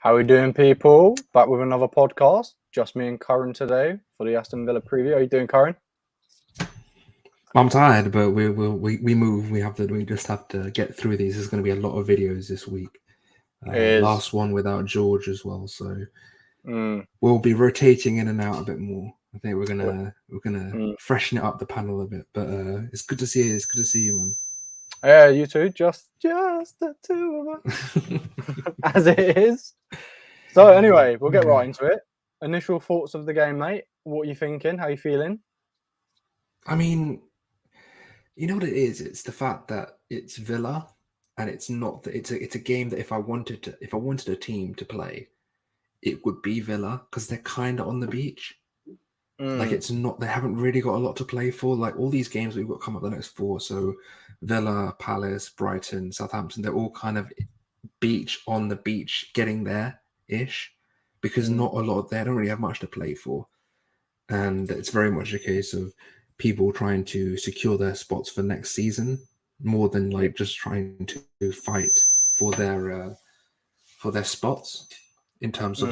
How we doing, people? Back with another podcast. Just me and Curran today for the Aston Villa preview. How you doing, Curran? I'm tired, but we move. We just have to get through these. There's going to be a lot of videos this week. Last one without George as well, so we'll be rotating in and out a bit more. I think we're gonna freshen it up the panel a bit. But it's good to see you. It's good to see you, man. Yeah, you too. Just the two of us, as it is. So anyway, we'll get right into it. Initial thoughts of the game, mate. What are you thinking? How are you feeling? I mean, you know what it is? It's the fact that it's Villa, and it's not that it's a game that if I wanted a team to play, it would be Villa because they're kind of on the beach. Like it's not, they haven't really got a lot to play for. Like all these games we've got come up the next four. So Villa, Palace, Brighton, Southampton, they're all kind of on the beach, getting there ish, because not a lot, they don't really have much to play for. And it's very much a case of people trying to secure their spots for next season more than like just trying to fight for their spots in terms of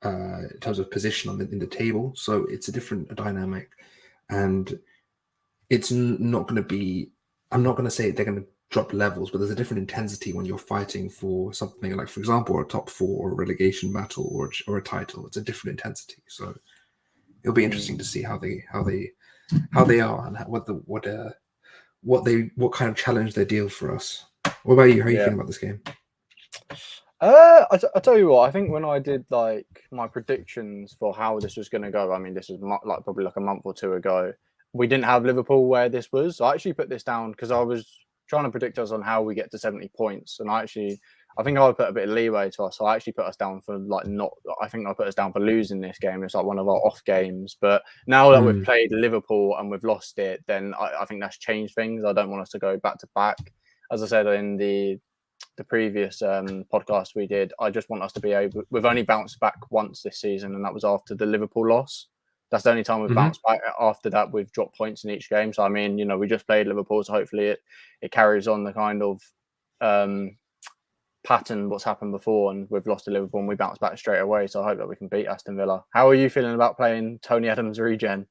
in terms of position in the table. So it's a different dynamic, and it's not going to be, I'm not going to say they're going to drop levels, but there's a different intensity when you're fighting for something like, for example, a top four or a relegation battle or a title. It's a different intensity. So it'll be interesting to see how they are and what kind of challenge they deal for us. What about you? How are you feeling about this game? I tell you what, I think when I did like my predictions for how this was going to go, I mean, this was probably like a month or two ago. We didn't have Liverpool where this was. So I actually put this down because I was trying to predict us on how we get to 70 points. And I think I put a bit of leeway to us. So I actually put us down for I think I put us down for losing this game. It's like one of our off games. But now that we've played Liverpool and we've lost it, then I think that's changed things. I don't want us to go back to back. As I said in the previous podcast we did, I just want us to be able, we've only bounced back once this season, and that was after the Liverpool loss. That's the only time we've bounced back. After that, we've dropped points in each game. So I mean, we just played Liverpool, so hopefully it carries on the kind of pattern what's happened before, and we've lost to Liverpool and we bounce back straight away. So I hope that we can beat Aston Villa. How are you feeling about playing Tony Adams regen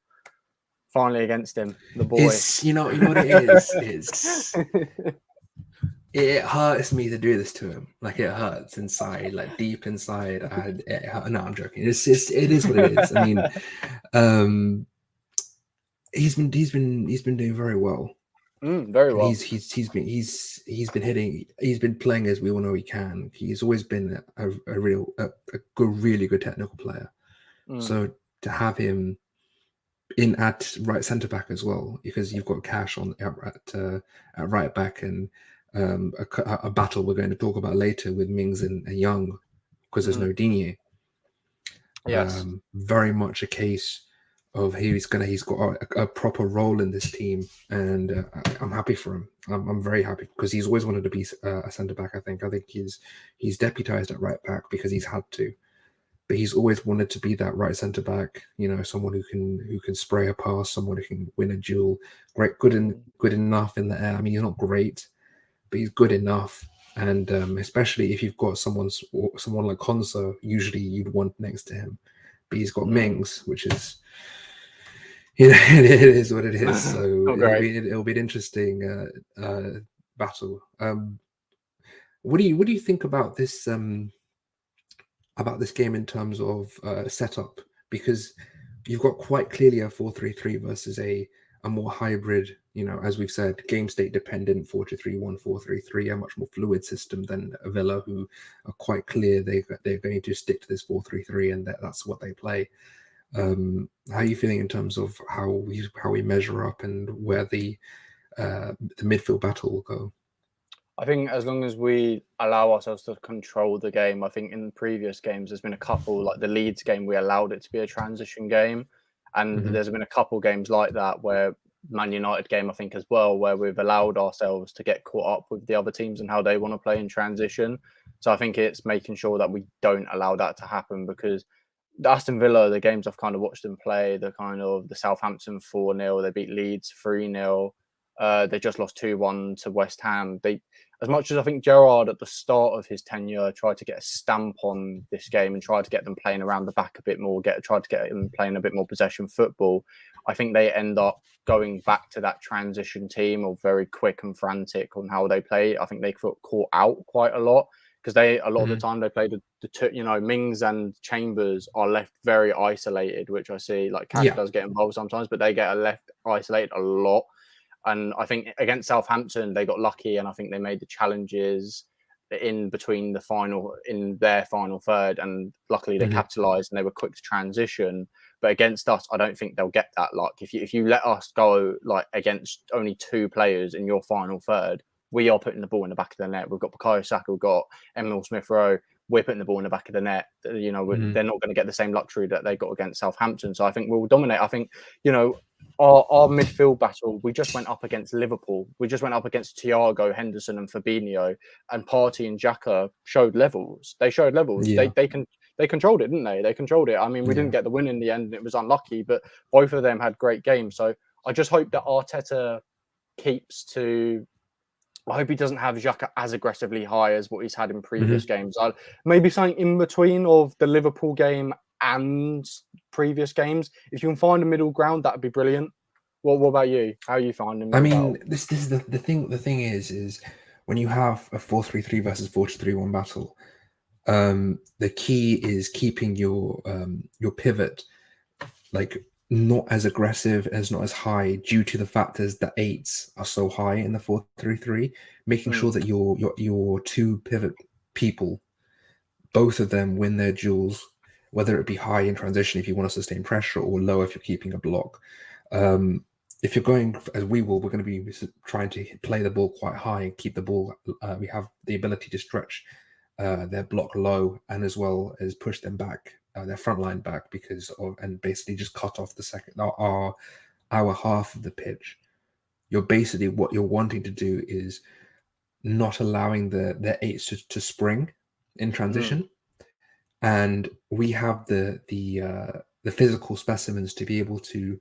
finally against him, the boy? You know what it is. It hurts me to do this to him. Like it hurts inside, like deep inside. No, I'm joking. It is what it is. I mean, he's been doing very well. Very well. He's been playing as we all know he can. He's always been a really good technical player. So to have him in at right centre back as well, because you've got Cash on at right back, and a battle we're going to talk about later with Mings and Young, because there's no Digne. Yes, very much a case of he's got a proper role in this team, and I'm happy for him. I'm very happy because he's always wanted to be a centre back. I think he's deputized at right back because he's had to, but he's always wanted to be that right centre back. Someone who can spray a pass, someone who can win a duel. Good enough in the air. I mean, he's not great, but he's good enough. And especially if you've got someone like Konsa, usually you'd want next to him. But he's got Mings, which is, it is what it is. So it'll be an interesting battle. What do you think about this game in terms of setup? Because you've got quite clearly a 4-3-3 versus a more hybrid, as we've said, game state dependent 4-2-3-1, 4-3-3, a much more fluid system than a Villa, who are quite clear they're going to stick to this 4-3-3 and that's what they play. How are you feeling in terms of how we measure up and where the midfield battle will go? I think as long as we allow ourselves to control the game, I think in previous games there's been a couple, like the Leeds game, we allowed it to be a transition game, and there's been a couple games like that where Man United game, I think as well, where we've allowed ourselves to get caught up with the other teams and how they want to play in transition. So I think it's making sure that we don't allow that to happen, because the Aston Villa, the games I've kind of watched them play, the Southampton 4-0, they beat Leeds 3-0. They just lost 2-1 to West Ham. As much as I think Gerrard at the start of his tenure tried to get a stamp on this game and tried to get them playing around the back a bit more, tried to get them playing a bit more possession football, I think they end up going back to that transition team or very quick and frantic on how they play. I think they got caught out quite a lot because a lot of the time they play the two, Mings and Chambers are left very isolated, which I see like Cash does get involved sometimes, but they get left isolated a lot. And I think against Southampton, they got lucky, and I think they made the challenges in between in their final third, and luckily they capitalised and they were quick to transition. But against us, I don't think they'll get that luck. If you let us go like against only 2 players in your final third, we are putting the ball in the back of the net. We've got Bukayo Saka, we've got Emil Smith-Rowe. We're putting the ball in the back of the net. They're not going to get the same luxury that they got against Southampton. So I think we'll dominate. I think, our midfield battle, we just went up against Liverpool. We just went up against Thiago, Henderson and Fabinho, and Partey and Xhaka showed levels. They showed levels. Yeah. They controlled it, didn't they? They controlled it. I mean, we didn't get the win in the end, and it was unlucky, but both of them had great games. So I just hope that Arteta keeps to... I hope he doesn't have Xhaka as aggressively high as what he's had in previous games. Maybe something in between of the Liverpool game and previous games. If you can find a middle ground, that would be brilliant. What about you? How are you finding? I mean, this is the thing. The thing is when you have a 4-3-3 versus 4-2-3-1 battle, the key is keeping your pivot like not as aggressive, not as high, due to the fact that the 8s are so high in the 4-3-3. Making sure that your 2 pivot people, both of them win their duels, whether it be high in transition if you want to sustain pressure, or low if you're keeping a block. If you're going as we will, we're going to be trying to play the ball quite high and keep the ball. We have the ability to stretch their block low, and as well as push them back, their front line back, and basically just cut off the second our half of the pitch. What you're wanting to do is not allowing the 8s to spring in transition, and we have the physical specimens to be able to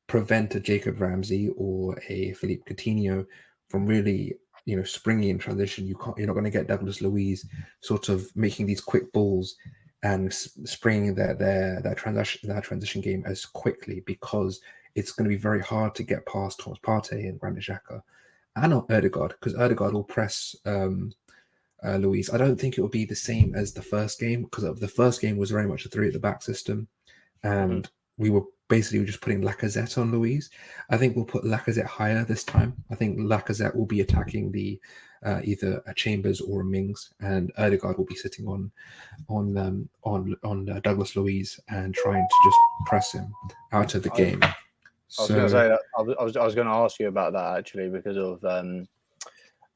prevent a Jacob Ramsey or a Philippe Coutinho from really, springing in transition. You're not going to get Douglas Luiz sort of making these quick balls and springing their transition game as quickly, because it's going to be very hard to get past Thomas Partey and Granit Xhaka and Ødegaard, because Ødegaard will press Luiz. I don't think it will be the same as the first game, because the first game was very much a 3 at the back system, and we were basically just putting Lacazette on Luiz. I think we'll put Lacazette higher this time. I think Lacazette will be attacking the either a Chambers or a Mings, and Ødegaard will be sitting on Douglas Luiz and trying to just press him out of the game. I was going to say that. I was going to ask you about that actually, because of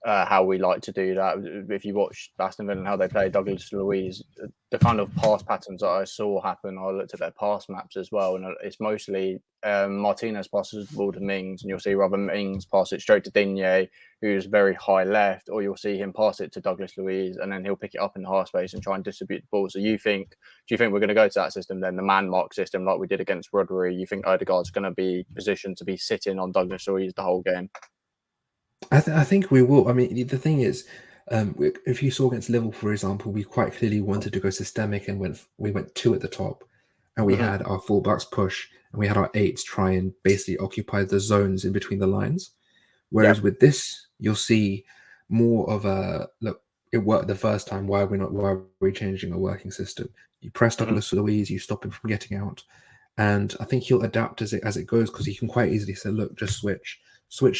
how we like to do that. If you watch Aston Villa and how they play Douglas Luiz, the kind of pass patterns that I saw happen, I looked at their pass maps as well, and it's mostly Martinez passes the ball to Mings, and you'll see rather Mings pass it straight to Digne, who's very high left, or you'll see him pass it to Douglas Luiz, and then he'll pick it up in the half space and try and distribute the ball. So do you think we're going to go to that system then, the man mark system like we did against Rodri? You think Ødegaard's going to be positioned to be sitting on Douglas Luiz the whole game? I think we will. I mean, the thing is, if you saw against Liverpool, for example, we quite clearly wanted to go systemic, and we went 2 at the top, and we had our fullbacks push, and we had our 8s try and basically occupy the zones in between the lines. Whereas with this, you'll see more of a look. It worked the first time. Why are we changing a working system? You press Douglas Luiz, you stop him from getting out, and I think he'll adapt as it goes, because he can quite easily say, "Look, just switch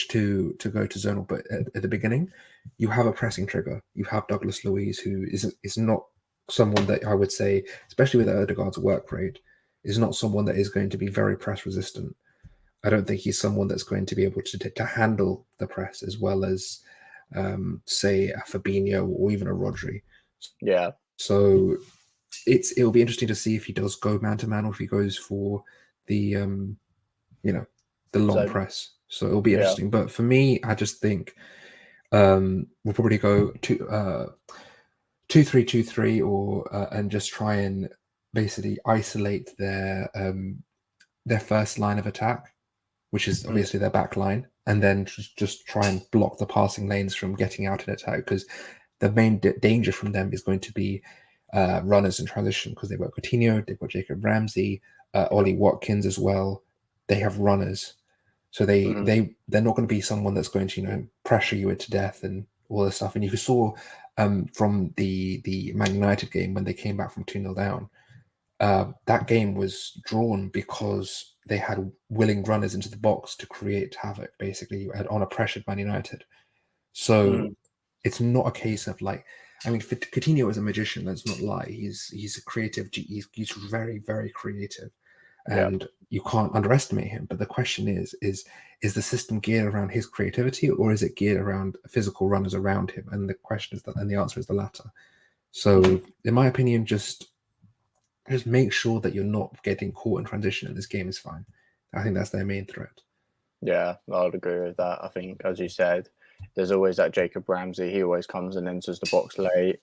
to go to zonal." But at the beginning, you have a pressing trigger. You have Douglas Luiz, who is not someone that I would say, especially with Ødegaard's work rate, is not someone that is going to be very press resistant. I don't think he's someone that's going to be able to handle the press as well as, say, a Fabinho or even a Rodri. Yeah. So it'll be interesting to see if he does go man to man, or if he goes for the the long press. So it'll be interesting. But for me, I just think we'll probably go 2-3-2-3, or and just try and basically isolate their first line of attack, which is obviously their back line, and then just try and block the passing lanes from getting out in attack, because the main danger from them is going to be runners in transition, because they've got Coutinho, they've got Jacob Ramsey, Ollie Watkins as well. They have runners, so they're not going to be someone that's going to pressure you into death and all this stuff. And you saw from the Man United game when they came back from 2-0 down, that game was drawn because they had willing runners into the box to create havoc, basically, on a pressured Man United. So it's not a case of like, I mean, Coutinho is a magician. Let's not lie. He's a creative. He's very, very creative, and you can't underestimate him. But the question is the system geared around his creativity, or is it geared around physical runners around him? And the question is that, and the answer is the latter. So, in my opinion, just make sure that you're not getting caught in transition, and this game is fine. I think that's their main threat. Yeah, I would agree with that. I think, as you said, there's always that Jacob Ramsey. He always comes and enters the box late.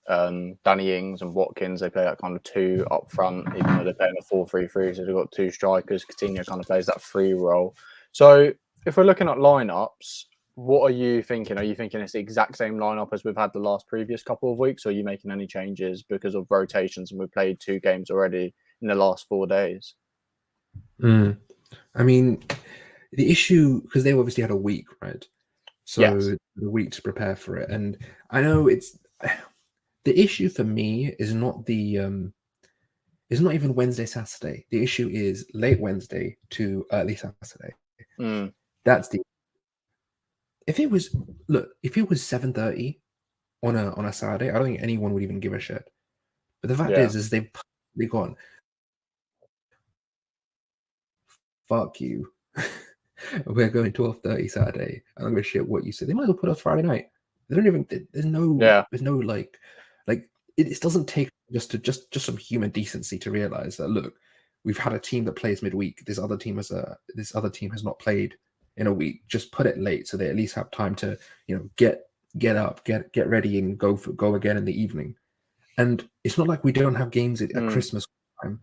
Danny Ings and Watkins, they play that kind of two up front, even though they're playing a 4-3-3. So they've got two strikers. Coutinho kind of plays that free role. So if we're looking at lineups, what are you thinking? Are you thinking it's the exact same lineup as we've had the last previous couple of weeks? Or are you making any changes because of rotations, and we've played 2 games already in the last 4 days? I mean, the issue, because they obviously had a week, right? So Yes. the week to prepare for it. And I know it's the issue for me is not it's not even Wednesday, Saturday. The issue is late Wednesday to early Saturday. That's the if it was 7:30 on a Saturday, I don't think anyone would even give a shit. But the fact is they've gone, fuck you. We're going 12:30 Saturday. I don't give a shit what you say. They might as well put us Friday night. They don't even. There's no like it doesn't take just some human decency to realize that, look, we've had a team that plays midweek. This other team has not played in a week. Just put it late so they at least have time to get up, get ready, and go again in the evening. And it's not like we don't have games at Christmas time,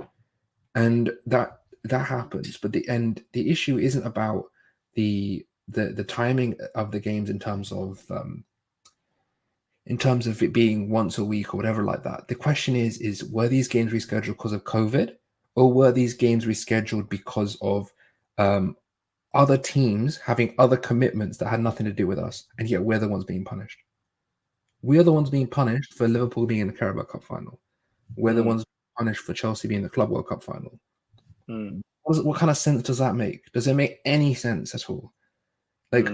and that happens. But the issue isn't about the timing of the games in terms of it being once a week or whatever like that. The question is were these games rescheduled because of COVID, or were these games rescheduled because of other teams having other commitments that had nothing to do with us, and yet we're the ones being punished? We are the ones being punished for Liverpool being in the Carabao Cup final. We're the ones punished for Chelsea being in the Club World Cup final. What kind of sense does that make? Does it make any sense at all? Like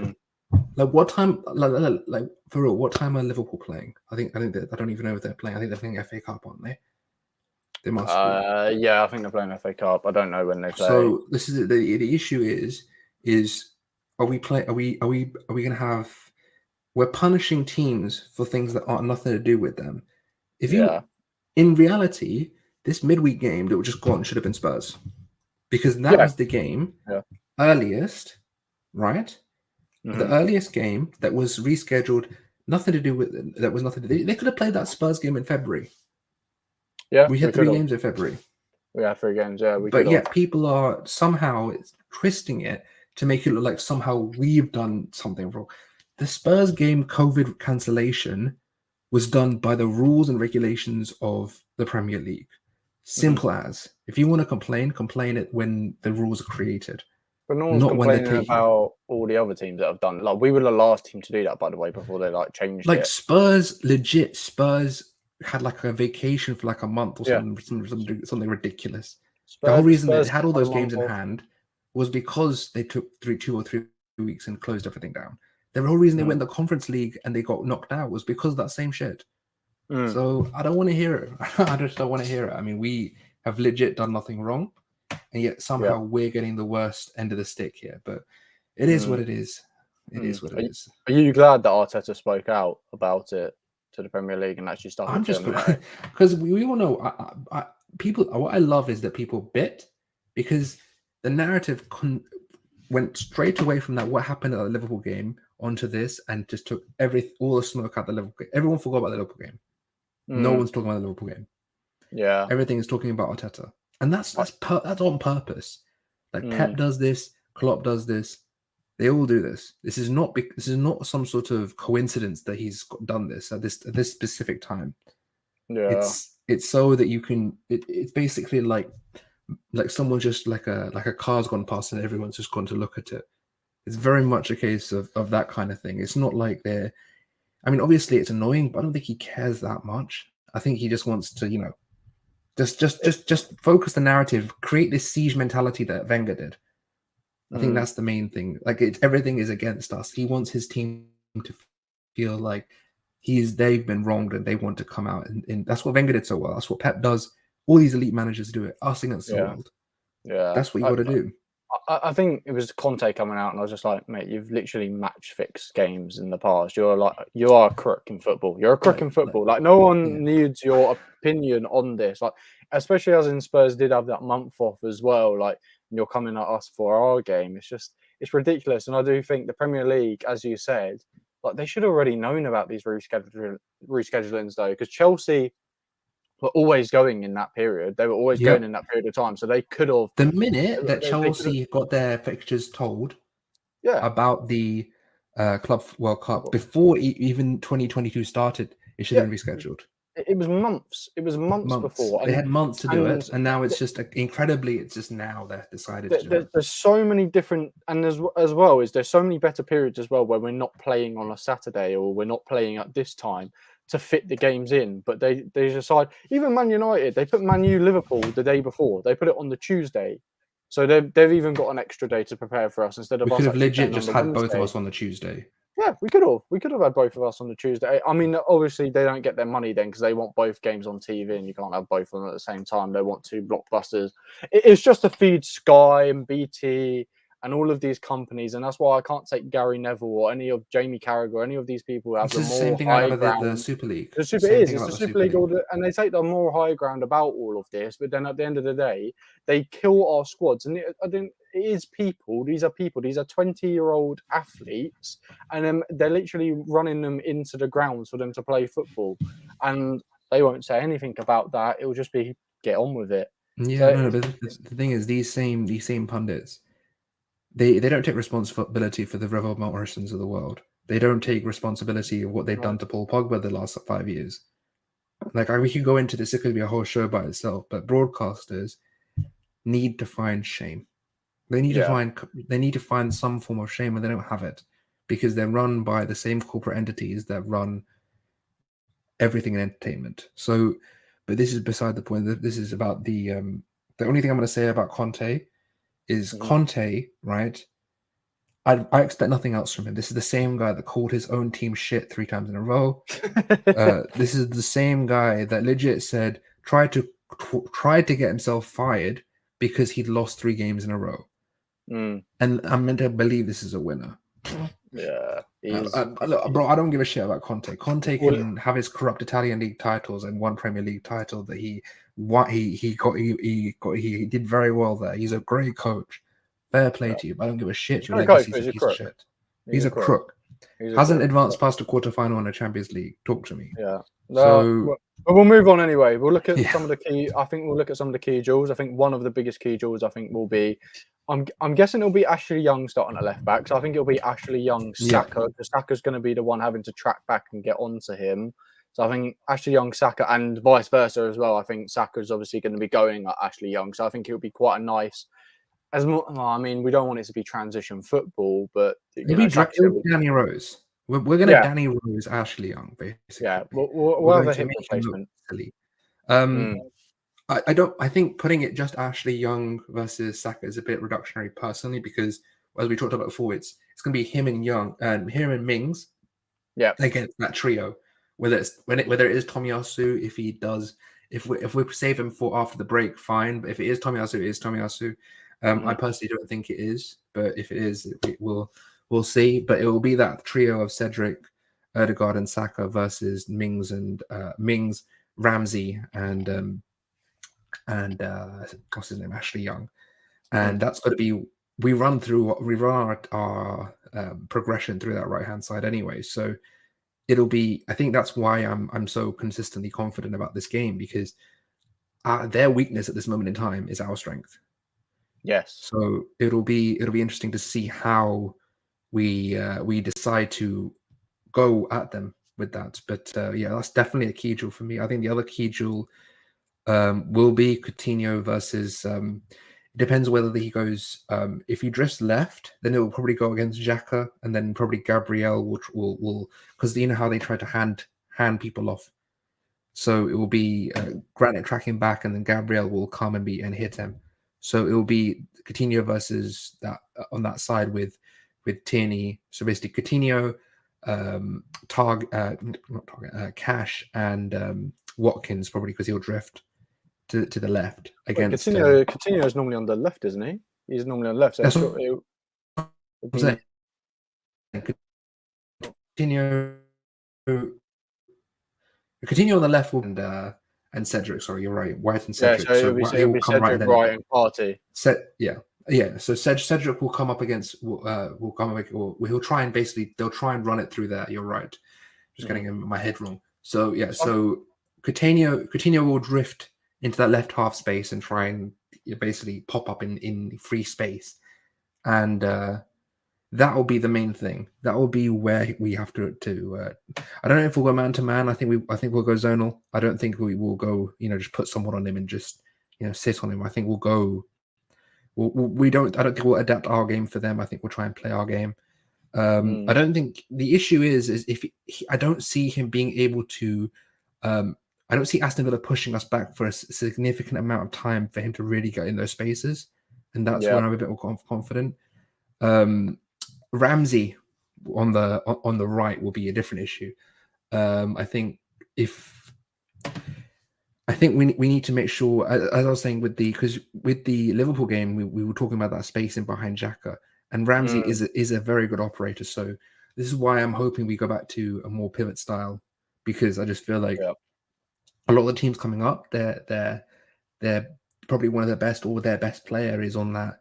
what time? Like for real, what time are Liverpool playing? I think that, I don't even know if they're playing. I think they're playing FA Cup, aren't they? They must be. Yeah, I think they're playing FA Cup. I don't know when they play. So this is the issue is are we going to have? We're punishing teams for things that aren't nothing to do with them. In reality, this midweek game that was just gone should have been Spurs, because that was the game earliest, right? The earliest game that was rescheduled, nothing to do with that was nothing to do. They could have played that Spurs game in February. Yeah, we had 3 games in February. We had 3 games, yeah. But yet people are somehow twisting it to make it look like somehow we've done something wrong. The Spurs game COVID cancellation was done by the rules and regulations of the Premier League. Simple as. If you want to complain it when the rules are created. But no one's complaining about all the other teams that have done. Like, we were the last team to do that, by the way, before they changed it. Spurs had like a vacation for like a month or something ridiculous. The whole reason they had all those games in hand was because they took 2 or 3 weeks and closed everything down. The whole reason they went in the Conference League and they got knocked out was because of that same shit. So I don't want to hear it. I just don't want to hear it. I mean, we have legit done nothing wrong, and yet somehow we're getting the worst end of the stick here. But it is what it is. It is what it is. Are you glad that Arteta spoke out about it to the Premier League and actually started? I'm just because we all know. People. What I love is that people bit, because the narrative went straight away from that. What happened at the Liverpool game onto this, and just took all the smoke out the Liverpool game. Everyone forgot about the Liverpool game. No one's talking about the Liverpool game. Yeah, everything is talking about Arteta, and that's on purpose. Like Pep does this, Klopp does this, They all do this. This is not some sort of coincidence that he's done this at this specific time. Yeah. It's so that you can. It's basically like someone just like a car's gone past and everyone's just gone to look at it. It's very much a case of that kind of thing. It's not like they're. I mean, obviously it's annoying, but I don't think he cares that much. I think he just wants to, just focus the narrative, create this siege mentality that Wenger did. I think that's the main thing. Like everything is against us. He wants his team to feel like they've been wronged and they want to come out and that's what Wenger did so well. That's what Pep does. All these elite managers do it. Us against the world. Yeah. That's what you got to do. I think it was Conte coming out, and I was just like, mate, you've literally match fixed games in the past. You are a crook in football. You're a crook in football. Like no one needs your opinion on this. Like especially as in Spurs did have that month off as well. Like you're coming at us for our game. It's ridiculous. And I do think the Premier League, as you said, like they should have already known about these reschedulings though, because Chelsea were always going in that period. They were always going in that period of time. So they could have. The minute that Chelsea got their fixtures told about the Club World Cup, before even 2022 started, it should have been rescheduled. It was months. It was months before. They had months to do it. And now it's just incredibly, it's just now they've decided to do it. There's so many different, and as well is there's so many better periods as well where we're not playing on a Saturday or we're not playing at this time to fit the games in, but they decide. Even Man United, they put Man U Liverpool the day before. They put it on the Tuesday, so they've even got an extra day to prepare for us instead of we us. Could have legit just had both of us on the Tuesday. Yeah, we could have had both of us on the Tuesday. I mean, obviously they don't get their money then because they want both games on TV, and you can't have both of them at the same time. They want two blockbusters. It's just to feed Sky and BT and all of these companies, and that's why I can't take Gary Neville or any of Jamie Carragher or any of these people who have the same thing out of the Super League. It's the Super League, and they take the more high ground about all of this. But then at the end of the day, they kill our squads, and it is people. These are people. These are 20-year-old athletes, and they're literally running them into the grounds for them to play football, and they won't say anything about that. It will just be get on with it. Yeah, but the thing is, these same pundits. They don't take responsibility for the Revolt Morrisons of the world. They don't take responsibility of what they've done to Paul Pogba the last 5 years. Like we could go into this; it could be a whole show by itself. But broadcasters need to find shame. They need to find some form of shame, and they don't have it because they're run by the same corporate entities that run everything in entertainment. So, but this is beside the point. This is about the only thing I'm going to say about Conte is Conte, right? I expect nothing else from him. This is the same guy that called his own team shit 3 times in a row. This is the same guy that legit said tried to get himself fired because he'd lost 3 games in a row. And I'm meant to believe this is a winner. Yeah, bro, I don't give a shit about Conte. Conte can have his corrupt Italian league titles and 1 Premier League title that he did very well there. He's a great coach. Fair play to you, but I don't give a shit. Your legacy's a piece of shit. He's a crook. Hasn't advanced past a quarterfinal in the Champions League. Talk to me. Yeah. So we'll move on anyway. We'll look at some of the key. I think we'll look at some of the key jewels. I think one of the biggest key jewels will be. I'm guessing it'll be Ashley Young starting at left back. So I think it'll be Ashley Young, Saka. Because Saka's going to be the one having to track back and get onto him. So I think Ashley Young, Saka, and vice versa as well. I think Saka's obviously going to be going at Ashley Young. So I think it'll be quite a nice. I mean, we don't want it to be transition football, but it'll be Danny Rose. We're going to Danny Rose, Ashley Young, basically. Yeah, we'll have a hip replacement. I think putting it just Ashley Young versus Saka is a bit reductionary personally because as we talked about before, it's going to be him and Young and him and Mings. Yeah, against that trio. Whether it is Tomiyasu, if we save him for after the break, fine. But if it is Tomiyasu, it is Tomiyasu. I personally don't think it is, but if it is, we'll see. But it will be that trio of Cedric, Ødegaard, and Saka versus Mings, Ramsey, and what's his name, Ashley Young, and that's going to be. We run our progression through that right hand side anyway, so it'll be. I think that's why I'm so consistently confident about this game because their weakness at this moment in time is our strength. Yes. So it'll be interesting to see how we decide to go at them with that. But yeah, that's definitely a key jewel for me. I think the other key jewel will be Coutinho versus. It depends whether he goes. If he drifts left, then it will probably go against Xhaka, and then probably Gabriel will because you know how they try to hand people off. So it will be Granite tracking back, and then Gabriel will come and hit him. So it will be Coutinho versus that on that side with Tierney. So basically Coutinho, Cash, and Watkins probably because he'll drift to the left against. Coutinho is normally on the left, isn't he? He's normally on the left. So That's sure what I'm saying. Coutinho on the left will and Cedric. Sorry, you're right. White and Cedric. Yeah, so it'll be Cedric right and Partey. Yeah. So Cedric will come up against. He'll try and basically they'll try and run it through there. You're right. Just getting my head wrong. So yeah. So Coutinho will drift into that left half space and try and basically pop up in free space, and that will be the main thing. That will be where we have to. I don't know if we'll go man to man. I think we'll go zonal. I don't think we will go. Just put someone on him and just sit on him. I think we'll go. I don't think we'll adapt our game for them. I think we'll try and play our game. I don't think the issue is if I don't see him being able to. I don't see Aston Villa pushing us back for a significant amount of time for him to really get in those spaces, and that's when I'm a bit more confident. Ramsey on the right will be a different issue. I think we need to make sure, as I was saying with the Liverpool game, we were talking about that spacing behind Xhaka, and Ramsey is a very good operator. So this is why I'm hoping we go back to a more pivot style, because I just feel like a lot of the teams coming up, they're probably one of their best or their best player is on that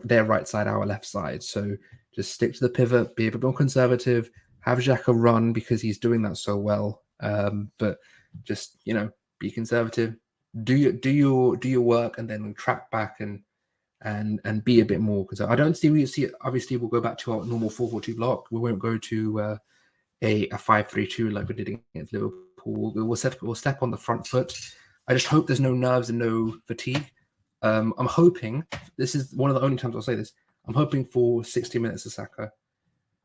their right side, our left side. So just stick to the pivot, be a bit more conservative, have Xhaka run because he's doing that so well. But just be conservative, do your work, and then track back and be a bit more. Because I don't see obviously we'll go back to our normal 4-4-2 block. We won't go to a 5-3-2 like we did against Liverpool. We'll step on the front foot. I just hope there's no nerves and no fatigue. I'm hoping this is one of the only times I'll say this. I'm hoping for 60 minutes of Saka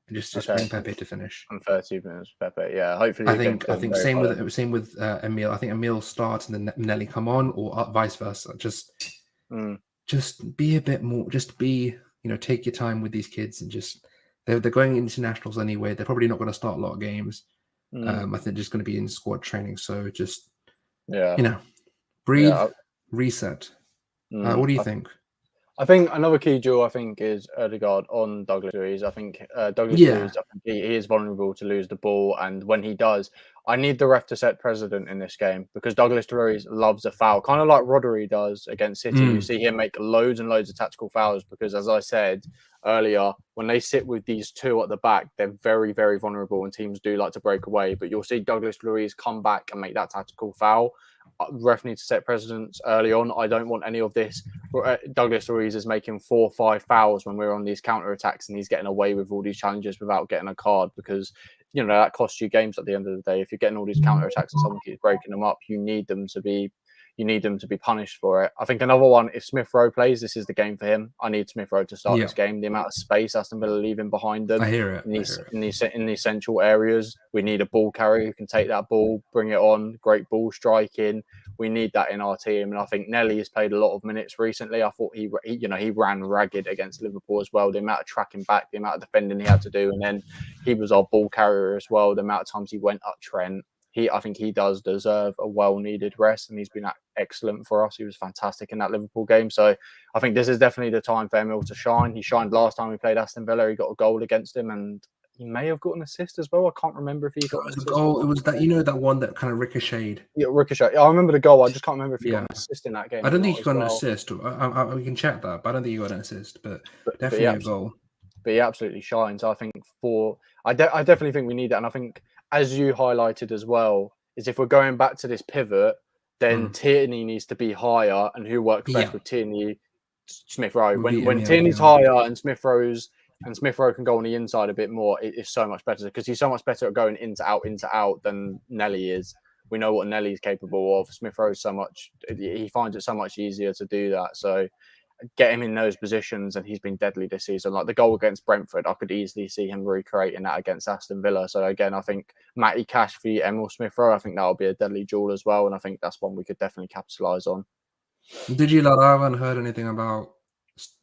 and just bring Pepe to finish. And 30 minutes Pepe. Yeah, hopefully. I think same with Emil. I think Emil starts and then Nelly come on, or vice versa. Just be a bit more. Just be take your time with these kids and just they're going internationals anyway. They're probably not going to start a lot of games. I think they're just going to be in squad training. So just breathe, reset. What do you think? I think another key jewel is Odegaard on Douglas Luiz. I think Douglas Luiz, he is vulnerable to lose the ball, and when he does, I need the ref to set precedent in this game because Douglas Luiz loves a foul, kind of like Rodri does against City. You see him make loads and loads of tactical fouls because, as I said earlier, when they sit with these two at the back, they're very, very vulnerable, and teams do like to break away. But you'll see Douglas Luiz come back and make that tactical foul. Ref needs to set precedents early on. I don't want any of this. Douglas Luiz is making 4 or 5 fouls when we're on these counter attacks, and he's getting away with all these challenges without getting a card because that costs you games at the end of the day. If you're getting all these counter attacks and someone keeps breaking them up, you need them to be punished for it. I think another one, if Smith Rowe plays, this is the game for him. I need Smith Rowe to start this game. The amount of space Aston Villa leaving behind them. I hear it. In the essential areas, we need a ball carrier who can take that ball, bring it on, great ball striking. We need that in our team, and I think Nelly has played a lot of minutes recently. I thought he ran ragged against Liverpool as well. The amount of tracking back, the amount of defending he had to do, and then he was our ball carrier as well. The amount of times he went up Trent. I think he does deserve a well-needed rest, and he's been excellent for us. He was fantastic in that Liverpool game. So I think this is definitely the time for Emil to shine. He shined last time we played Aston Villa. He got a goal against him, and he may have got an assist as well. I can't remember if he got an assist. Oh, it was that that one that kind of ricocheted. Yeah, ricochet. I remember the goal. I just can't remember if he got an assist in that game. I don't think he got an assist. We can check that, but I don't think he got an assist. But definitely a goal. But he absolutely shines. I think I definitely think we need that, and I think as you highlighted as well, is if we're going back to this pivot, then Tierney needs to be higher, and who works best with Tierney? Smith Rowe. When Tierney's higher and Smith Rowe's and Smith Rowe can go on the inside a bit more, it's so much better because he's so much better at going into out than Nelly is. We know what Nelly's capable of. Smith Rowe's he finds it so much easier to do that. So get him in those positions, and he's been deadly this season. Like the goal against Brentford, I could easily see him recreating that against Aston Villa. So again, I think Matty Cash v Emil Smith Rowe, I think that'll be a deadly duel as well, and I think that's one we could definitely capitalise on. Did you, lad? I haven't heard anything about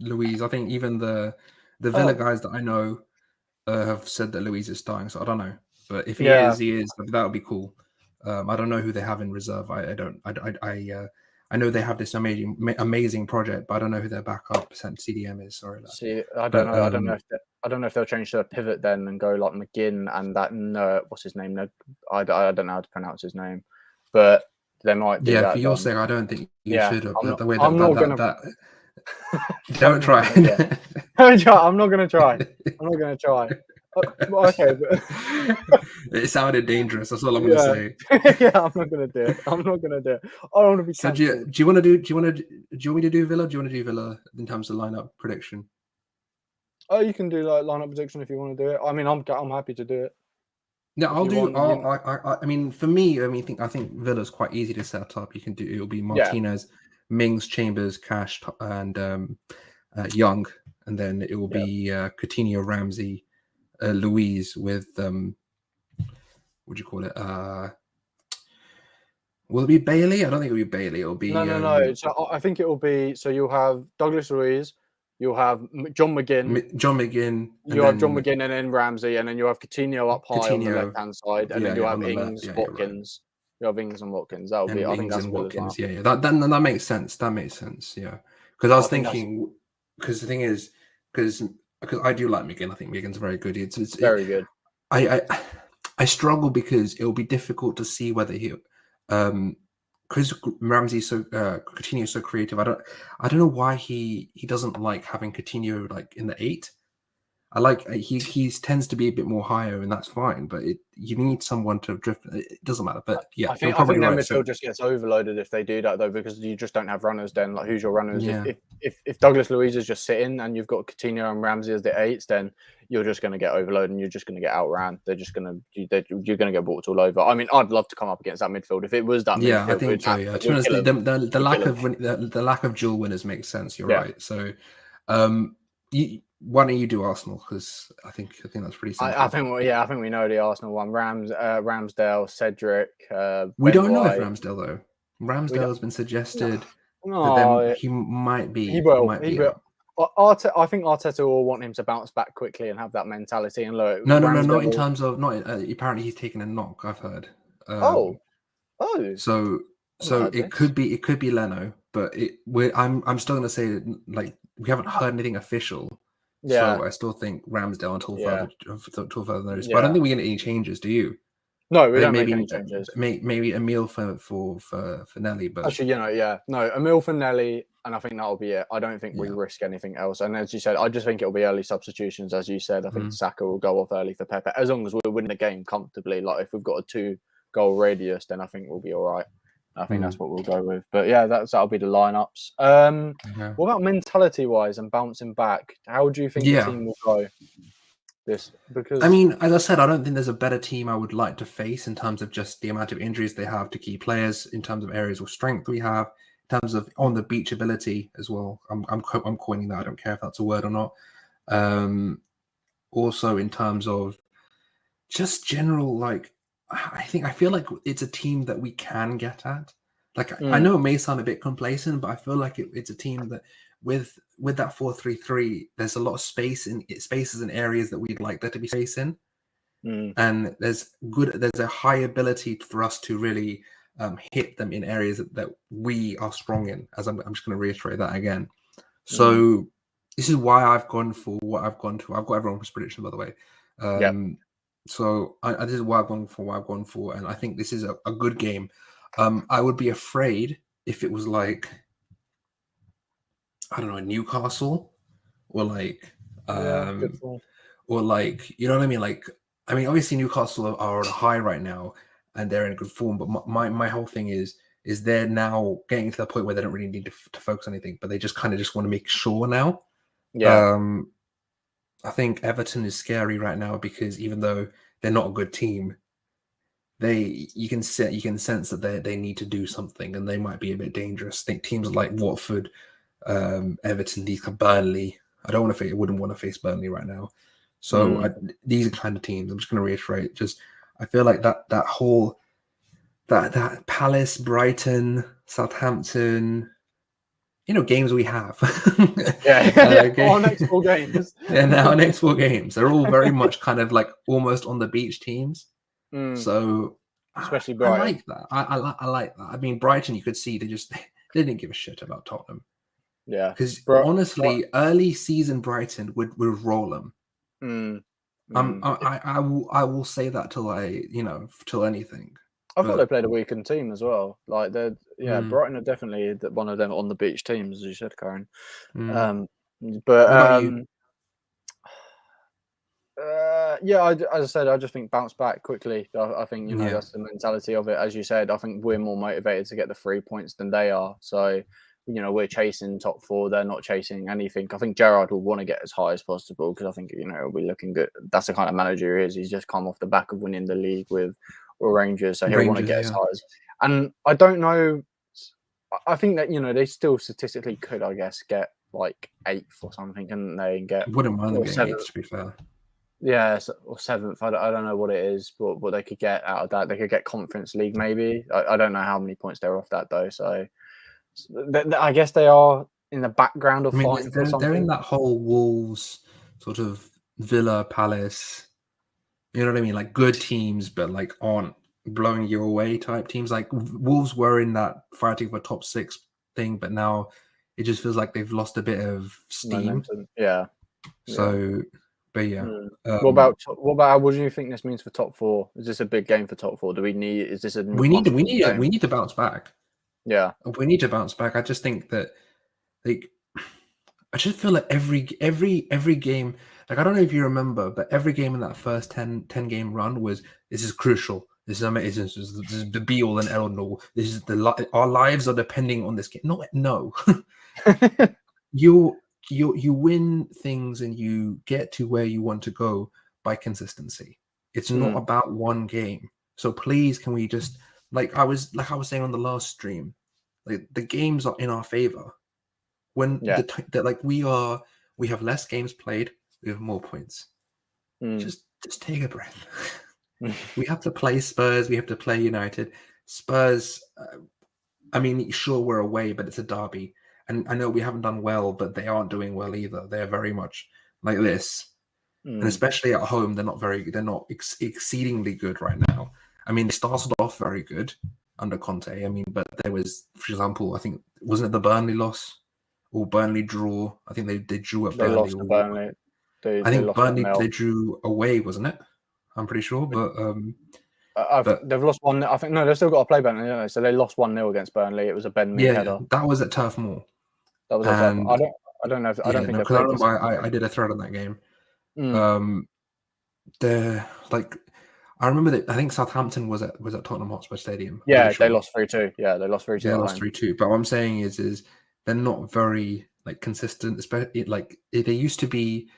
Louise. I think even the Villa guys that I know have said that Louise is starting. So I don't know, but if he is, he is. That would be cool. I don't know who they have in reserve. I know they have this amazing project, but I don't know who their backup CDM is. Sorry, lad. See, I don't know. I don't know if they'll change the pivot then and go like McGinn and that. What's his name? I don't know how to pronounce his name, but they might do that. For your sake, I don't think you should have. I'm not gonna. Don't try. I'm not gonna try. I'm not gonna try. Okay, but it sounded dangerous. That's all I'm gonna say. Yeah, I'm not gonna do it. I don't want to be. So do you want me to do Villa? Do you want to do Villa in terms of lineup prediction? Oh, you can do like lineup prediction if you want to do it. I mean, I'm happy to do it. Yeah, I'll do. I mean, for me, I think Villa's quite easy to set up. You can do. It'll be Martinez, Mings, Chambers, Cash, and Young, and then it will be Coutinho, Ramsey, Louise with what do you call it? Will it be Bailey? I don't think it'll be Bailey. It'll be no. So I think it will be. So you'll have Douglas Luiz, you'll have John McGinn. You have John McGinn and then Ramsey, and then you have Coutinho up high on the left hand side, and then you have Ings, Watkins. Right. You have Ings and Watkins. That'll be. I think that's Watkins. Yeah. That makes sense. That makes sense. Yeah. Because I was thinking, because the thing is, because I do like McGinn. I think McGinn's very good. It's very good. I struggle because it will be difficult to see whether he, because Ramsey's Coutinho's so creative. I don't know why he doesn't like having Coutinho like in the 8. I like he tends to be a bit more higher, and that's fine. But you need someone to drift. It doesn't matter. But yeah, I think their midfield just gets overloaded if they do that though, because you just don't have runners. Then like, who's your runners? Yeah. If Douglas Luiz is just sitting and you've got Coutinho and Ramsey as the 8s, then you're just going to get overloaded and you're just going to get outran. You're going to get walked all over. I mean, I'd love to come up against that midfield if it was that. Yeah, midfield, I think so. Yeah, to be honest, the lack of dual winners makes sense. You're right. So, why don't you do Arsenal? Because I think that's pretty simple. I think we know the Arsenal one. Ramsdale, Cedric. We don't know if Ramsdale though. Ramsdale has been suggested. No, he might be. He will. I think Arteta will want him to bounce back quickly and have that mentality. And look, no, not in terms of apparently he's taken a knock. I've heard. So it could be Leno, but I'm still going to say like we haven't heard anything official. Yeah. So I still think Ramsdale until further notice. But I don't think we get any changes. Do you? No, we don't make any changes. Maybe Emil for Nelly, but actually, no, Emil for Nelly, and I think that'll be it. I don't think we risk anything else. And as you said, I just think it'll be early substitutions. As you said, I think Saka will go off early for Pepe, as long as we're winning the game comfortably. Like if we've got a 2-goal radius, then I think we'll be all right. I think that's what we'll go with. But yeah, that'll be the lineups. What about mentality wise and bouncing back? How do you think the team will go? Because I mean, as I said, I don't think there's a better team I would like to face in terms of just the amount of injuries they have to key players, in terms of areas of strength we have, in terms of on the beach ability as well. I'm coining that. I don't care if that's a word or not. Also, in terms of just general, like I feel like it's a team that we can get at. Like I know it may sound a bit complacent, but I feel like it's a team that with that 4-3-3, there's a lot of spaces and areas that we'd like there to be space in, and there's a high ability for us to really hit them in areas that we are strong in. As I'm just going to reiterate that again. So this is why I've gone for what I've gone to. I've got everyone's prediction, by the way. So this is why I've gone for what I've gone for, and I think this is a good game. I would be afraid if it was like, I don't know, Newcastle or like, or like, you know what I mean? Like, I mean, obviously Newcastle are on a high right now and they're in a good form, but my whole thing is they're now getting to the point where they don't really need to focus on anything, but they just kind of just want to make sure now. I think Everton is scary right now because even though they're not a good team, you can sense that they need to do something and they might be a bit dangerous. I think teams like Watford, Everton, these Burnley. I don't want to face. Wouldn't want to face Burnley right now. So these are kind of teams. I'm just going to reiterate. Just I feel like that whole that Palace, Brighton, Southampton, games we have. Our next 4 games. Yeah, now our next 4 games. They're all very much kind of like almost on the beach teams. So especially I Brighton. like that. I like that. I mean, Brighton, you could see they didn't give a shit about Tottenham. Yeah, because honestly, early season Brighton would roll them. I will say that till anything. I thought they played a weakened team as well. Like Brighton are definitely one of them on the beach teams, as you said, Karen. What But about you? as I said, I just think bounce back quickly. I think Yeah. that's the mentality of it. As you said, I think we're more motivated to get the 3 points than they are. So we're chasing top 4. They're not chasing anything. I think Gerrard will want to get as high as possible because I think it'll be looking good. That's the kind of manager he is. He's just come off the back of winning the league with Rangers, so he'll want to get as high as. And I don't know. I think that they still statistically could, I guess, get like 8th or something, couldn't they? And get wouldn't mind or getting 8th, to be fair. Yeah, or 7th. I don't know what it is, but what they could get out of that, they could get Conference League maybe. I don't know how many points they're off that though. So I guess they are in the background of fighting for something. They're in that whole Wolves sort of Villa, Palace. You know what I mean? Like good teams, but like aren't blowing you away type teams. Like Wolves were in that fighting for top 6 thing, but now it just feels like they've lost a bit of steam. Momentum. Yeah. So, but yeah. What do you think this means for top 4? Is this a big game for top 4? Do we need? Is this a? We need to bounce back. Yeah, we need to bounce back. I just think that, like, I just feel like every game. Like, I don't know if you remember, but every game in that first 10 game run this is crucial. This is amazing. This is the be all and end all. This is our lives are depending on this game. No. You win things and you get to where you want to go by consistency. It's not about one game. So please, can we just like I was saying on the last stream, like the games are in our favor. When we have less games played, we have more points. Just take a breath. We have to play Spurs. We have to play United. Spurs. I mean, sure, we're away, but it's a derby. And I know we haven't done well, but they aren't doing well either. They're very much like this, and especially at home, they're not exceedingly good right now. I mean, they started off very good under Conte. I mean, but there was, for example, I think wasn't it the Burnley loss or Burnley draw? I think they drew at Burnley. They lost to Burnley. I think Burnley they drew away, wasn't it? I'm pretty sure, but they've lost 1. I think no, they've still got to play Burnley, don't they? So they lost 1-0 against Burnley. It was a Ben Mee header. That was at Turf Moor. That was I don't know. I don't think because I remember I did a thread on that game. They're like, I remember that I think Southampton was at Tottenham Hotspur Stadium. Yeah, they lost 3-2. Yeah, they lost 3-2. They lost 3-2. But what I'm saying is they're not very like consistent. Especially like they used to be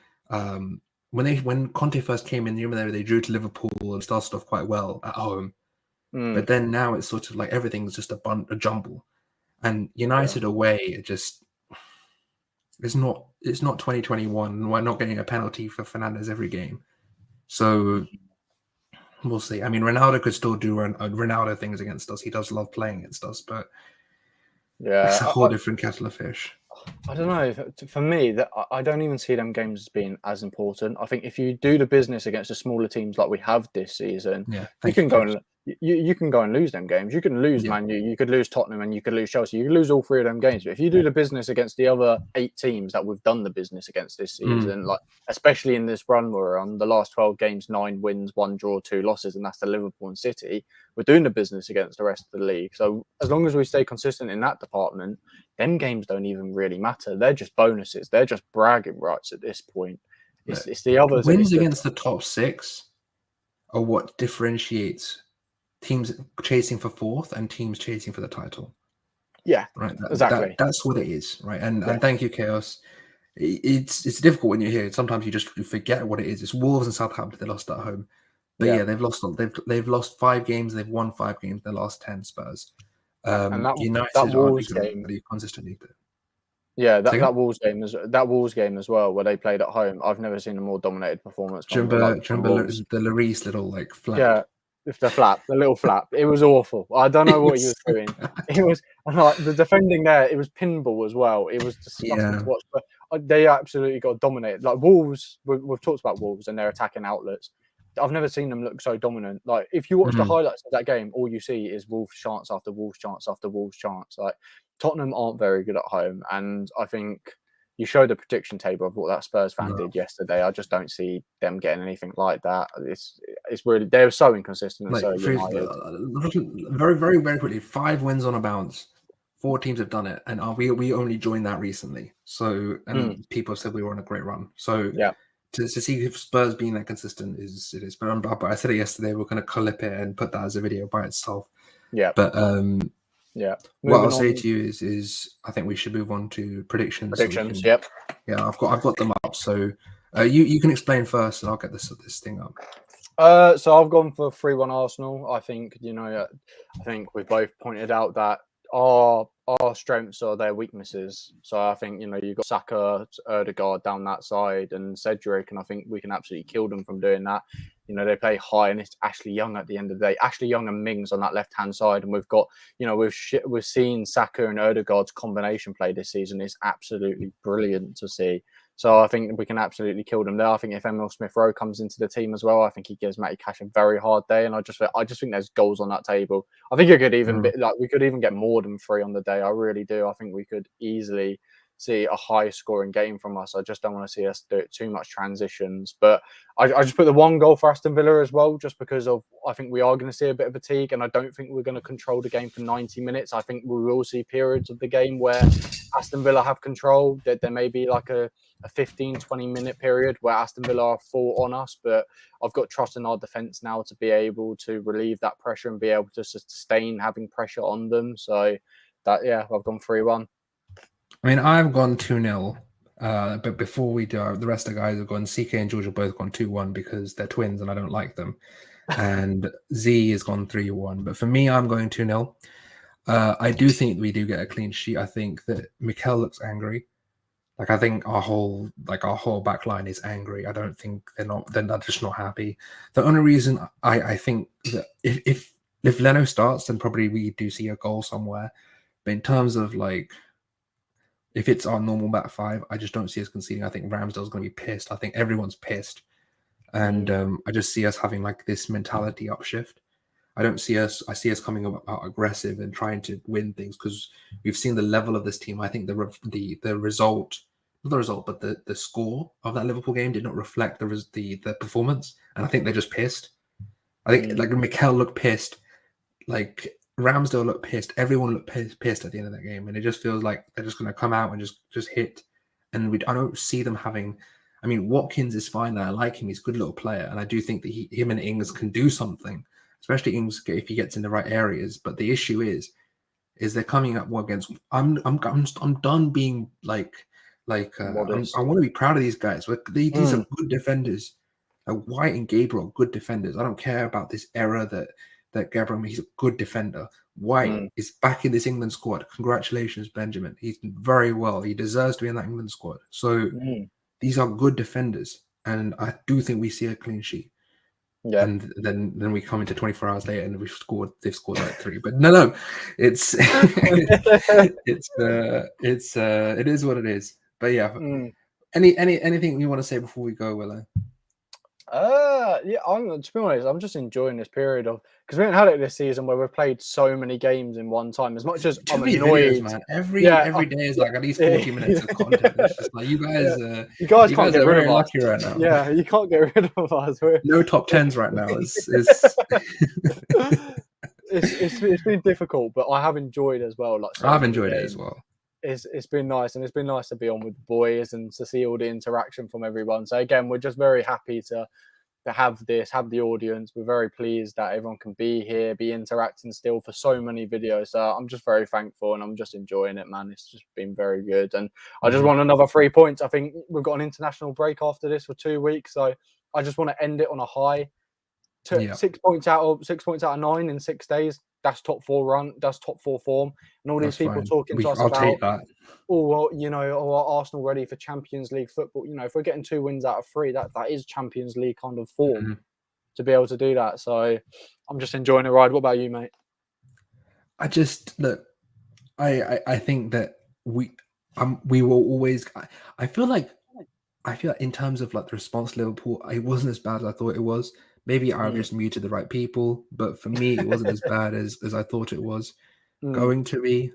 when Conte first came in. You remember they drew to Liverpool and started off quite well at home. But then now it's sort of like everything's just a jumble. And United away, it's not 2021. We're not getting a penalty for Fernandes every game, so we'll see. I mean, Ronaldo could still do Ronaldo things against us. He does love playing against us, but it's a whole different kettle of fish. I don't know. For me, that I don't even see them games as being as important. I think if you do the business against the smaller teams like we have this season, you can go and lose them games. You can lose Man U, you could lose Tottenham, and you could lose Chelsea. You could lose all 3 of them games. But if you do the business against the other 8 teams that we've done the business against this season, like especially in this run we're on, the last 12 games, 9 wins, 1 draw, 2 losses, and that's the Liverpool and City. We're doing the business against the rest of the league. So as long as we stay consistent in that department, them games don't even really matter. They're just bonuses. They're just bragging rights at this point. It's the others. Wins against the top 6 are what differentiates teams chasing for 4th and teams chasing for the title. Yeah, right. Exactly. That's what it is, right? And thank you, Chaos. it's difficult when you're here. Sometimes you just forget what it is. It's Wolves and Southampton. They lost at home, but yeah, they've lost 5 games. They've won 5 games. Their last 10. Spurs. and that United are Wolves going to game. be consistently there. Yeah, Say again? that Wolves game as well, where they played at home. I've never seen a more dominated performance Do you from remember Wolves. the Lloris little like flap? Yeah, if the little flap, it was awful. I don't know It what he was was so doing. bad. It was and like the defending there. It was pinball as well. It was disgusting Yeah. to watch. But they absolutely got dominated. Like Wolves, we've talked about Wolves and their attacking outlets. I've never seen them look so dominant. Like if you watch the Mhm. highlights of that game, all you see is Wolves chance after Wolves chance after Wolves chance. Like Tottenham aren't very good at home, and I think you showed the prediction table of what that Spurs fan No. did yesterday. I just don't see them getting anything like that. It's really they're so inconsistent and Like so United. very, very, very quickly, 5 wins on a bounce. 4 teams have done it, and we only joined that recently. So, and people have said we were on a great run. So, Yeah, to see Spurs being that consistent is it is. But I said it yesterday. We're going to clip it and put that as a video by itself. yeah, But yeah. what I'll Moving say on, to you is I think we should move on to predictions so we predictions. can. Yep. Yeah, I've got them up. So you can explain first, and I'll get this thing up. So I've gone for 3-1 Arsenal. I think I think we've both pointed out that our strengths are their weaknesses. So I think you've got Saka, Erdegaard down that side, and Cedric, and I think we can absolutely kill them from doing that. They play high, and it's Ashley Young at the end of the day. Ashley Young and Mings on that left hand side, and we've got we've seen Saka and Erdegaard's combination play this season. It's absolutely brilliant to see. So I think we can absolutely kill them there. I think if Emil Smith Rowe comes into the team as well, I think he gives Matty Cash a very hard day. And I just think there's goals on that table. I think it could even be like we could even get more than 3 on the day. I really do. I think we could easily see a high scoring game from us. I just don't want to see us do too much transitions. But I just put the 1 goal for Aston Villa as well, just because of I think we are going to see a bit of fatigue, and I don't think we're going to control the game for 90 minutes. I think we will see periods of the game where Aston Villa have control. That there may be like a 15-20 minute period where Aston Villa are full on us, but I've got trust in our defence now to be able to relieve that pressure and be able to sustain having pressure on them. So I've gone 3-1. I mean, I've gone 2-0. But before we do, the rest of the guys have gone. CK and George have both gone 2-1 because they're twins and I don't like them. And Z has gone 3-1. But for me, I'm going 2-0. I do think we do get a clean sheet. I think that Mikel looks angry. Like I think our whole back line is angry. I don't think they're just not happy. The only reason I think that if Leno starts, then probably we do see a goal somewhere. But in terms of like if it's our normal back 5, I just don't see us conceding. I think Ramsdale's going to be pissed. I think everyone's pissed. And I just see us having like this mentality upshift. I see us coming out aggressive and trying to win things because we've seen the level of this team. I think the result, not the result, but the score of that Liverpool game did not reflect the performance. And I think they're just pissed. I think like Mikel looked pissed. Like Ramsdale looked pissed. Everyone looked pissed at the end of that game, and it just feels like they're just going to come out and just hit. And I don't see them having. I mean, Watkins is fine. I like him. He's a good little player, and I do think that him and Ings can do something, especially Ings if he gets in the right areas. But the issue is they're coming up against. I'm done being I want to be proud of these guys. These are good defenders. White and Gabriel, good defenders. I don't care about this era that Gabriel, he's a good defender. White is back in this England squad. Congratulations, Benjamin. He's done very well. He deserves to be in that England squad. So these are good defenders, and I do think we see a clean sheet. Yeah. And then we come into 24 hours later and they've scored like 3. But no, it's it is what it is. But yeah, anything you want to say before we go, Willow? Yeah, to be honest, I'm just enjoying this period of because we haven't had it this season where we've played so many games in one time. As much as I'm annoyed, videos, man. Every day is like at least 40 minutes of content. It's just like you guys can't get rid of us. Lucky right now. Yeah, you can't get rid of us. No top 10s right now. It's been difficult, but I have enjoyed as well. Like I've enjoyed it as well. It's been nice, and it's been nice to be on with the boys and to see all the interaction from everyone. So again, we're just very happy to have this, have the audience. We're very pleased that everyone can be here, be interacting still for so many videos. So I'm just very thankful, and I'm just enjoying it, man. It's just been very good, and I just want another 3 points. I think we've got an international break after this for 2 weeks, so I just want to end it on a high. Yeah, 6 points out of 9 in 6 days. That's top 4 run. That's top 4 form. And all these that's people fine. talking to us I'll about, take that. oh, well, you know, oh, are Arsenal ready for Champions League football? You know, if we're getting 2 wins out of 3, that is Champions League kind of form to be able to do that. So I'm just enjoying the ride. What about you, mate? I just look. I think that we will always. I feel like in terms of like the response to Liverpool, it wasn't as bad as I thought it was. Maybe I've just muted the right people, but for me, it wasn't as bad as I thought it was going to be.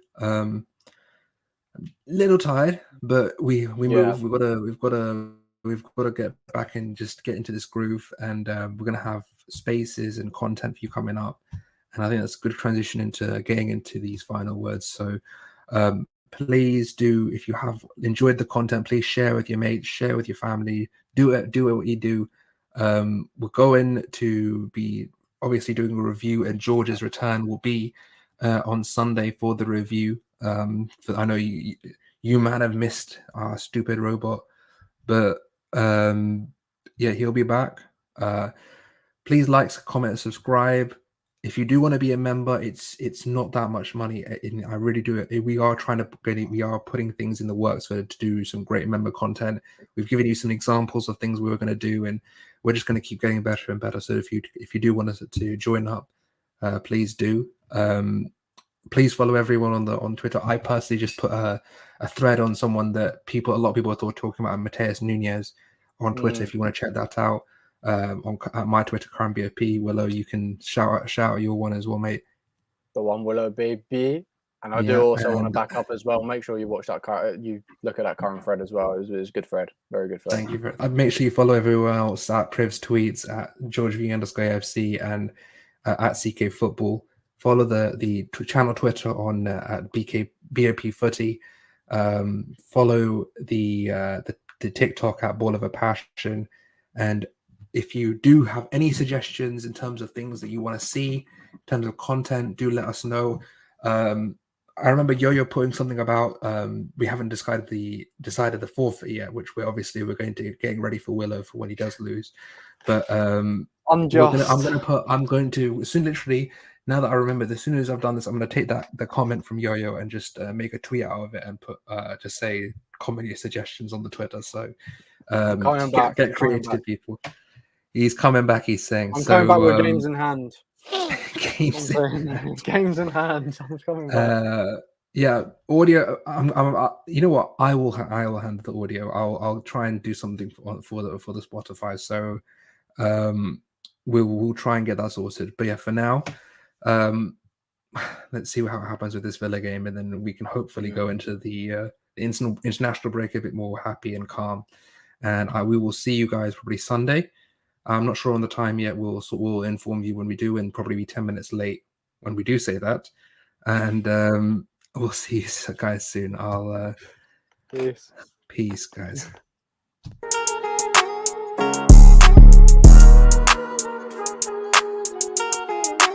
Little tired, but we Yeah. move. We've got to get back and just get into this groove, and we're gonna have spaces and content for you coming up. And I think that's a good transition into getting into these final words. So please do, if you have enjoyed the content, please share with your mates, share with your family, do what you do. We're going to be obviously doing a review, and George's return will be on Sunday for the review. I know you might have missed our stupid robot, but yeah, he'll be back. Please like, comment, subscribe. If you do want to be a member, it's not that much money. I really do it. We are trying to we are putting things in the works to do some great member content. We've given you some examples of things we were going to do, and we're just going to keep getting better and better. So if you do want us to join up, please do. Please follow everyone on Twitter. I personally just put a thread on someone that a lot of people are talking about, Mateus Nunez, on Twitter. If you want to check that out, at my Twitter, current BoP. Willow, you can shout out your one as well, mate. The one Willow baby. And I do also want to back up as well. Make sure you watch that. You look at that current thread as well. It was a good thread. Very good thread. Thank you. Make sure you follow everyone else at Priv's tweets, at GeorgeV_AFC, and at CK Football. Follow the channel Twitter on at BOP Footy. Follow the TikTok at Ball of a Passion. And if you do have any suggestions in terms of things that you want to see, in terms of content, do let us know. I remember Yo-Yo putting something about we haven't decided the forfeit yet, which we're going to getting ready for Willow for when he does lose. But I'm going to soon, literally, now that I remember, as soon as I've done this, I'm going to take the comment from Yo-Yo and just make a tweet out of it and put just say comment your suggestions on the Twitter. So get creative, people. He's coming back. He's saying I'm coming back with games in hand. games in hand. I'm coming back. Yeah, audio. You know what? I will handle the audio. I'll try and do something for the Spotify. So we'll try and get that sorted. But yeah, for now, let's see how it happens with this Villa game, and then we can hopefully go into the international break a bit more happy and calm. And we will see you guys probably Sunday. I'm not sure on the time yet. We'll inform you when we do, and probably be 10 minutes late when we do say that. And we'll see you guys soon. Peace, guys.